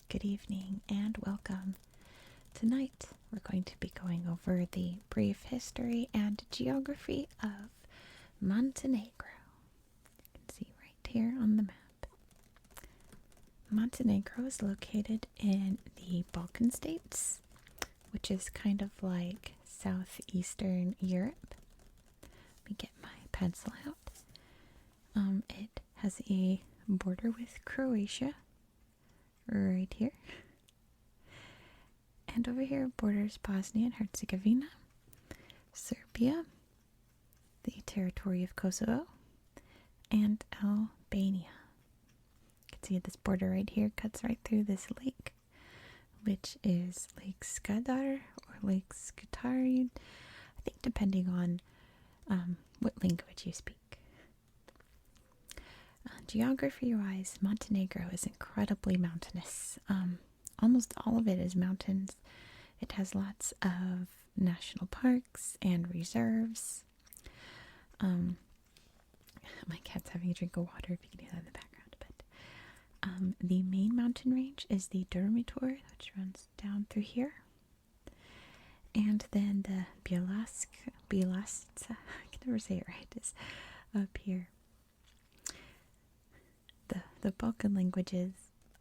good evening, and welcome. Tonight we're going to be going over the brief history and geography of Montenegro. You can see right here on the map. Montenegro is located in the Balkan states, which is kind of like southeastern Europe. Let me get my pencil out. It has a border with Croatia right here. And over here borders Bosnia and Herzegovina, Serbia, the territory of Kosovo, and Albania. You can see this border right here cuts right through this lake, which is Lake Skadar or Lake Skutari, I think depending on what language you speak. Geography-wise, Montenegro is incredibly mountainous. Almost all of it is mountains. It has lots of national parks and reserves. My cat's having a drink of water, if you can hear that in the background. But the main mountain range is the Durmitor, which runs down through here. And then the Bielasca, I can never say it right, is up here. The Balkan languages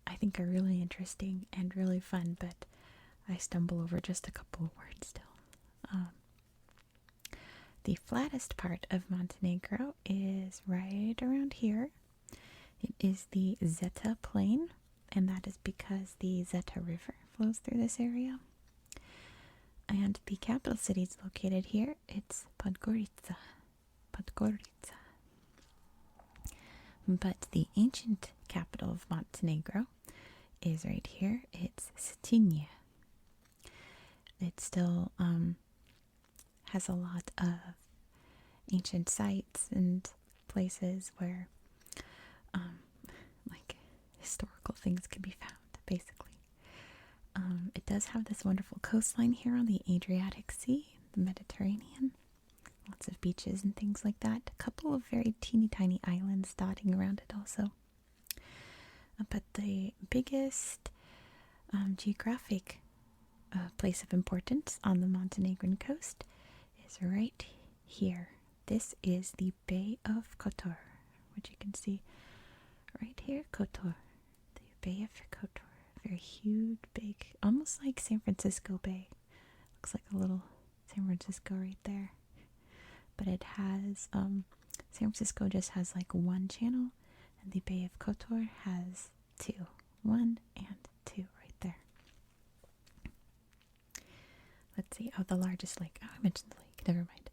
I think are really interesting and really fun, but I stumble over just a couple of words still. The flattest part of Montenegro is right around here. It is the Zetta Plain, and that is because the Zetta River flows through this area. And the capital city is located here. It's Podgorica. But the ancient capital of Montenegro is right here. It's Cetinje. It still has a lot of ancient sites and places where like historical things can be found, basically. It does have this wonderful coastline here on the Adriatic Sea, the Mediterranean. Lots of beaches and things like that. A couple of very teeny tiny islands dotting around it also. But the biggest geographic place of importance on the Montenegrin coast is right here. This is the Bay of Kotor, which you can see right here, Kotor. The Bay of Kotor. Very huge, big, almost like San Francisco Bay. Looks like a little San Francisco right there. But it has, San Francisco just has like one channel, and the Bay of Kotor has two. 1 and 2 right there. Let's see. Oh, the largest lake. Oh, I mentioned the lake. Never mind.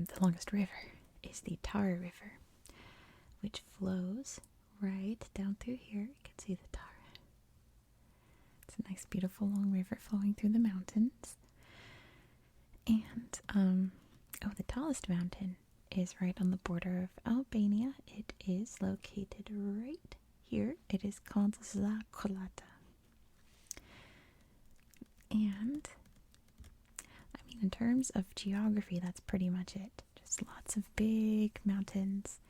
The longest river is the Tara River, which flows right down through here. You can see the Tara. It's a nice, beautiful, long river flowing through the mountains. And, the tallest mountain is right on the border of Albania. It is located right here. It is called Zakolata. And, in terms of geography, that's pretty much it. Just lots of big mountains,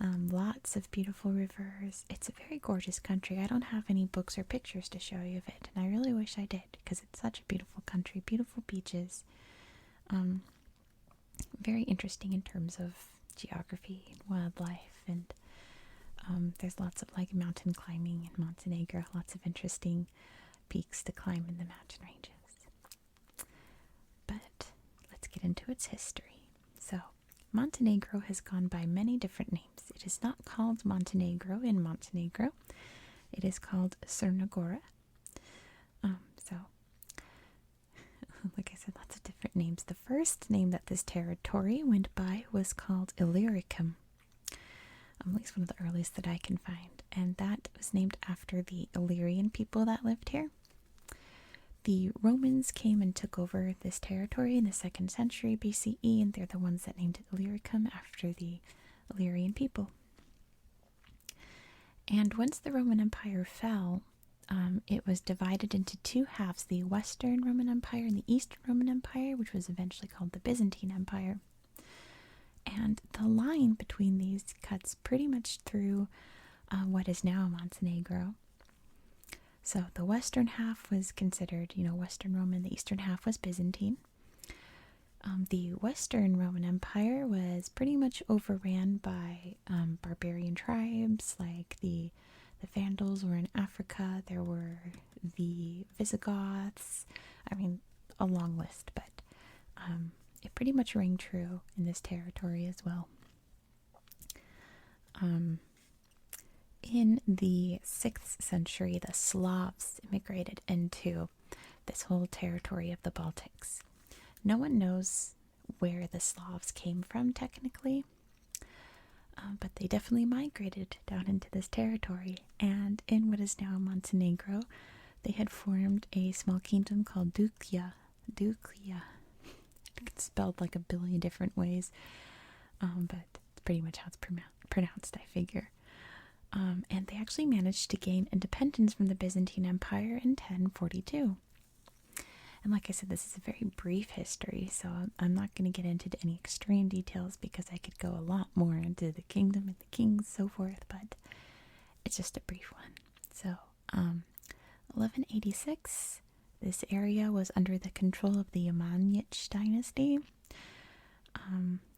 lots of beautiful rivers. It's a very gorgeous country. I don't have any books or pictures to show you of it, and I really wish I did, because it's such a beautiful country, beautiful beaches. Very interesting in terms of geography and wildlife, and there's lots of like mountain climbing in Montenegro, lots of interesting peaks to climb in the mountain ranges. But let's get into its history. So, Montenegro has gone by many different names. It is not called Montenegro in Montenegro. It is called Crna Gora. Like I said, lots of different names. The first name that this territory went by was called Illyricum. At least one of the earliest that I can find. And that was named after the Illyrian people that lived here. The Romans came and took over this territory in the 2nd century BCE, and they're the ones that named it Illyricum after the Illyrian people. And once the Roman Empire fell, it was divided into two halves, the Western Roman Empire and the Eastern Roman Empire, which was eventually called the Byzantine Empire. And the line between these cuts pretty much through what is now Montenegro. So the western half was considered, Western Roman. The eastern half was Byzantine. The Western Roman Empire was pretty much overran by barbarian tribes, like the Vandals were in Africa. There were the Visigoths. I mean, a long list, but it pretty much rang true in this territory as well. In the 6th century, the Slavs immigrated into this whole territory of the Baltics. No one knows where the Slavs came from technically, but they definitely migrated down into this territory. And in what is now Montenegro, they had formed a small kingdom called Duklja. It's spelled like a billion different ways, but it's pretty much how it's pronounced, I figure. And they actually managed to gain independence from the Byzantine Empire in 1042. And like I said, this is a very brief history, so I'm not going to get into any extreme details because I could go a lot more into the kingdom and the kings, so forth, but it's just a brief one. So, 1186, this area was under the control of the Amanich dynasty.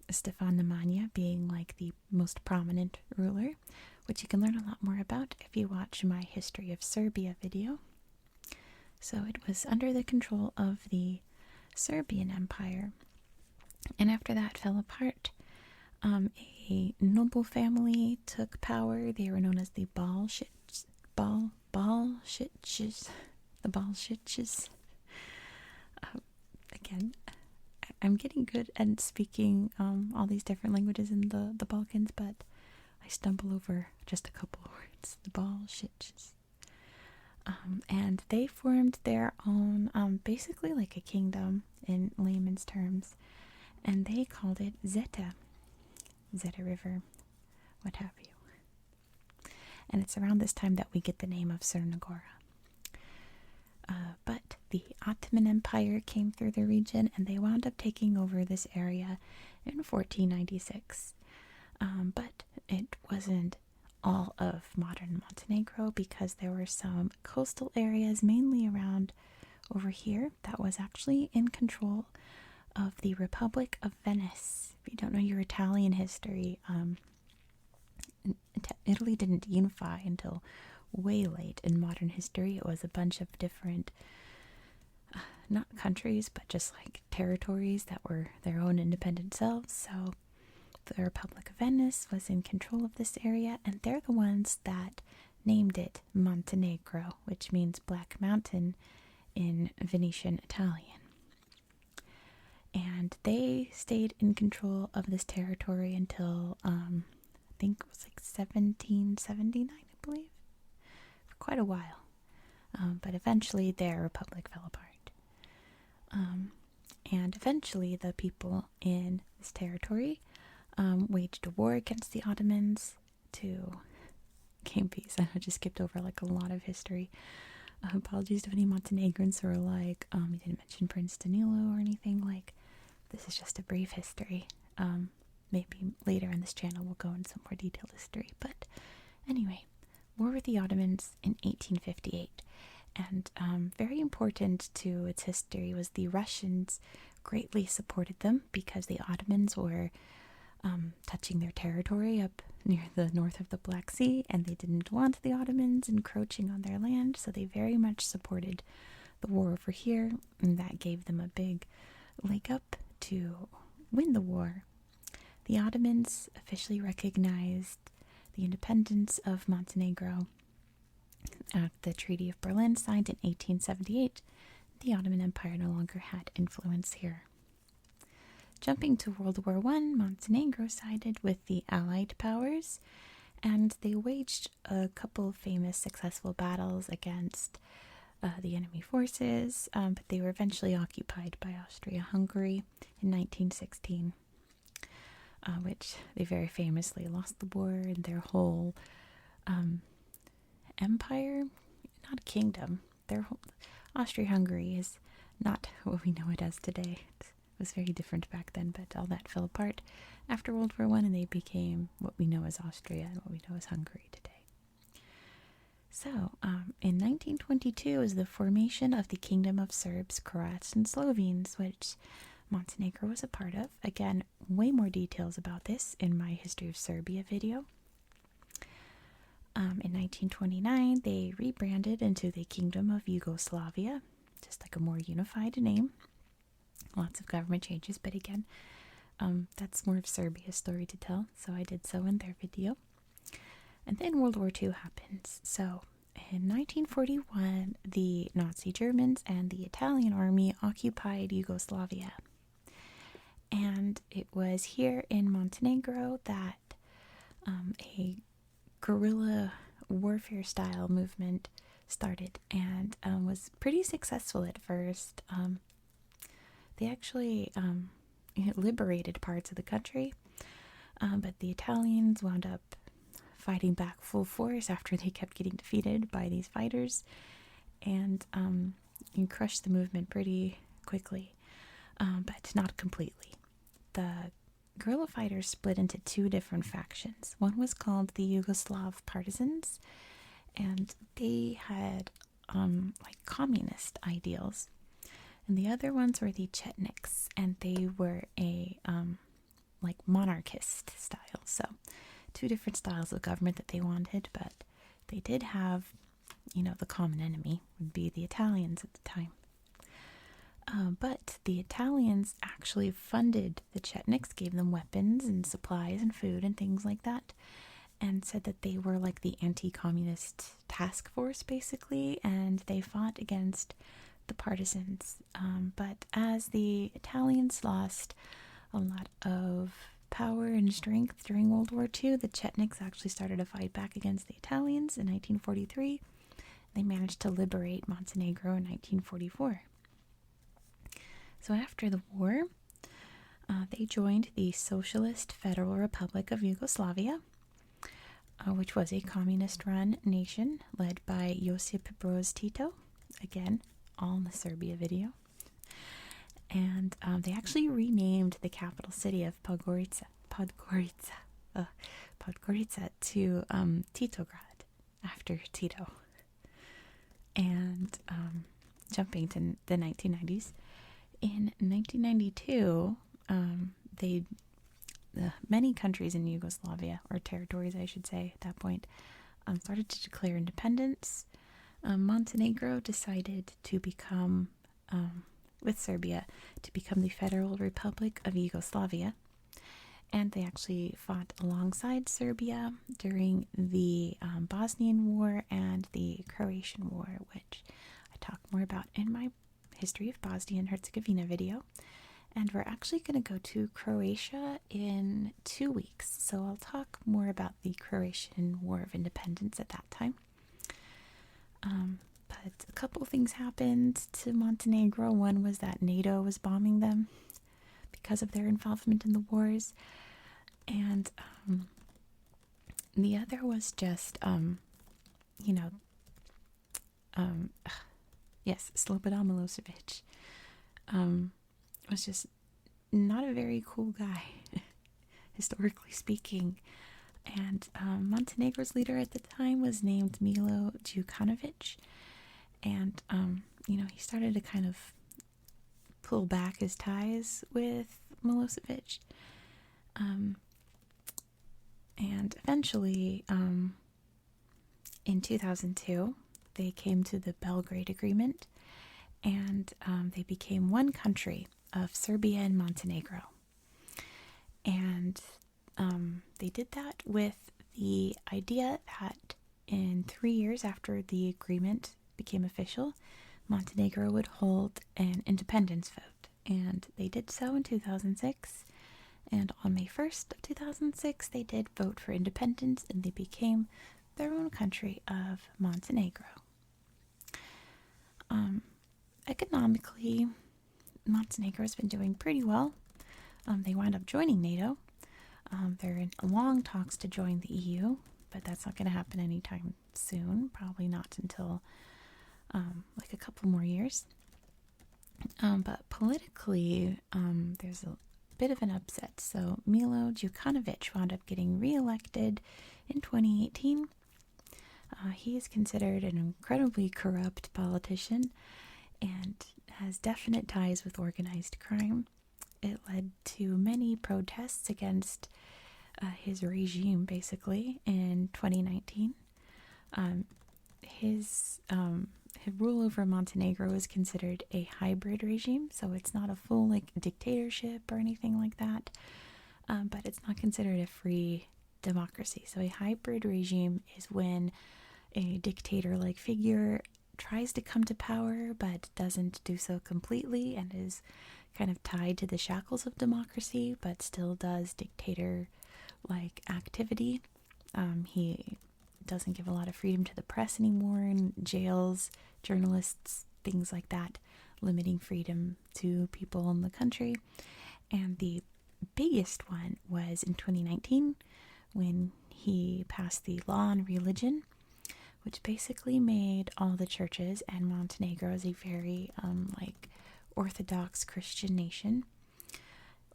Stefan Nemanja being like the most prominent ruler, which you can learn a lot more about if you watch my History of Serbia video. So it was under the control of the Serbian Empire. And after that fell apart, a noble family took power. They were known as the Balshiches. The Balshiches. Again, I'm getting good at speaking all these different languages in the Balkans, but I stumble over just a couple of words. The Balshiches. And they formed their own, basically like a kingdom in layman's terms, and they called it Zetta River, what have you. And it's around this time that we get the name of Crna. But the Ottoman Empire came through the region, and they wound up taking over this area in 1496. But it wasn't all of modern Montenegro, because there were some coastal areas, mainly around over here, that was actually in control of the Republic of Venice. If you don't know your Italian history, Italy didn't unify until way late in modern history. It was a bunch of different, not countries, but just like territories that were their own independent selves. So the Republic of Venice was in control of this area, and they're the ones that named it Montenegro, which means Black Mountain in Venetian Italian. And they stayed in control of this territory until, I think it was like 1779, I believe, for quite a while. But eventually their republic fell apart. And eventually the people in this territory waged a war against the Ottomans to gain peace. I just skipped over like a lot of history. Apologies to any Montenegrins who are like, you didn't mention Prince Danilo or anything. Like, this is just a brief history. Maybe later in this channel we'll go into some more detailed history. But anyway, war with the Ottomans in 1858. And very important to its history was the Russians greatly supported them, because the Ottomans were touching their territory up near the north of the Black Sea, and they didn't want the Ottomans encroaching on their land, so they very much supported the war over here, and that gave them a big leg up to win the war. The Ottomans officially recognized the independence of Montenegro at the Treaty of Berlin, signed in 1878. The Ottoman Empire no longer had influence here. Jumping to World War I, Montenegro sided with the Allied powers, and they waged a couple of famous successful battles against the enemy forces, but they were eventually occupied by Austria-Hungary in 1916, which they very famously lost the war, and their whole empire, not a kingdom, Austria-Hungary is not what we know it as today. It was very different back then, but all that fell apart after World War I, and they became what we know as Austria and what we know as Hungary today. So, in 1922 is the formation of the Kingdom of Serbs, Croats, and Slovenes, which Montenegro was a part of. Again, way more details about this in my History of Serbia video. In 1929, they rebranded into the Kingdom of Yugoslavia, just like a more unified name. Lots of government changes, but again, that's more of Serbia's story to tell, so I did so in their video. And then World War II happens. So, in 1941, the Nazi Germans and the Italian army occupied Yugoslavia. And it was here in Montenegro that a guerrilla warfare style movement started and was pretty successful at first. They actually liberated parts of the country, but the Italians wound up fighting back full force after they kept getting defeated by these fighters, and crushed the movement pretty quickly, but not completely. The guerrilla fighters split into two different factions. One was called the Yugoslav Partisans, and they had like communist ideals, and the other ones were the Chetniks, and they were a like monarchist style. So two different styles of government that they wanted, but they did have, the common enemy would be the Italians at the time. But the Italians actually funded the Chetniks, gave them weapons and supplies and food and things like that, and said that they were like the anti-communist task force, basically, and they fought against the partisans. But as the Italians lost a lot of power and strength during World War II, the Chetniks actually started a fight back against the Italians in 1943. They managed to liberate Montenegro in 1944. So after the war, they joined the Socialist Federal Republic of Yugoslavia, which was a communist-run nation led by Josip Broz Tito. Again, all in the Serbia video. And they actually renamed the capital city of Podgorica to Titograd after Tito. And jumping to the 1990s, in 1992, many countries in Yugoslavia, or territories I should say at that point, started to declare independence. Montenegro decided to become, with Serbia, to become the Federal Republic of Yugoslavia. And they actually fought alongside Serbia during the Bosnian War and the Croatian War, which I talk more about in my History of Bosnia and Herzegovina video. And we're actually going to go to Croatia in 2 weeks, so I'll talk more about the Croatian War of Independence at that time. But a couple things happened to Montenegro. One was that NATO was bombing them because of their involvement in the wars. And the other was just, yes, Slobodan Milosevic was just not a very cool guy, historically speaking. And Montenegro's leader at the time was named Milo Djukanovic. And, he started to kind of pull back his ties with Milosevic. And eventually, in 2002, they came to the Belgrade Agreement, and they became one country of Serbia and Montenegro. And they did that with the idea that in 3 years after the agreement became official, Montenegro would hold an independence vote. And they did so in 2006. And on May 1st of 2006, they did vote for independence, and they became their own country of Montenegro. Economically, Montenegro has been doing pretty well. They wound up joining NATO. They're in long talks to join the EU, but that's not going to happen anytime soon. Probably not until like a couple more years. But politically, there's a bit of an upset. So Milo Djukanovic wound up getting reelected in 2018. He is considered an incredibly corrupt politician and has definite ties with organized crime. It led to many protests against his regime, basically, in 2019. His rule over Montenegro is considered a hybrid regime, so it's not a full like dictatorship or anything like that, but it's not considered a free democracy. So a hybrid regime is when a dictator-like figure tries to come to power but doesn't do so completely and is kind of tied to the shackles of democracy but still does dictator-like activity. He doesn't give a lot of freedom to the press anymore, and jails journalists, things like that, limiting freedom to people in the country. And the biggest one was in 2019 when he passed the law on religion, which basically made all the churches and Montenegro as a very like Orthodox Christian nation,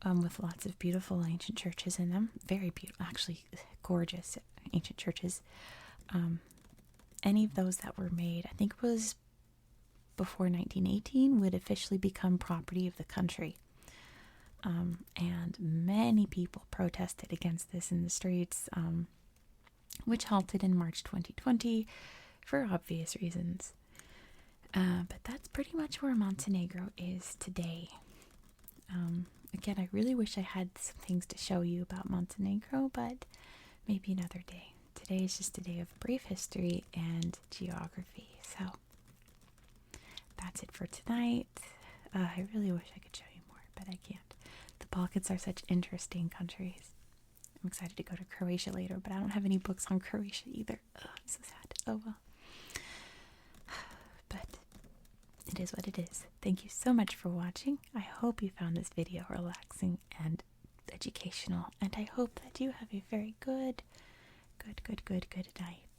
with lots of beautiful ancient churches in them. Very beautiful, actually gorgeous ancient churches. Any of those that were made, I think it was before 1918, would officially become property of the country. And many people protested against this in the streets, which halted in March 2020 for obvious reasons. But that's pretty much where Montenegro is today. Again, I really wish I had some things to show you about Montenegro, but maybe another day. Today is just a day of brief history and geography. So that's it for tonight. I really wish I could show you more, but I can't. The Balkans are such interesting countries. I'm excited to go to Croatia later, but I don't have any books on Croatia either. Ugh, I'm so sad. Oh well. But it is what it is. Thank you so much for watching. I hope you found this video relaxing and educational, and I hope that you have a very good night.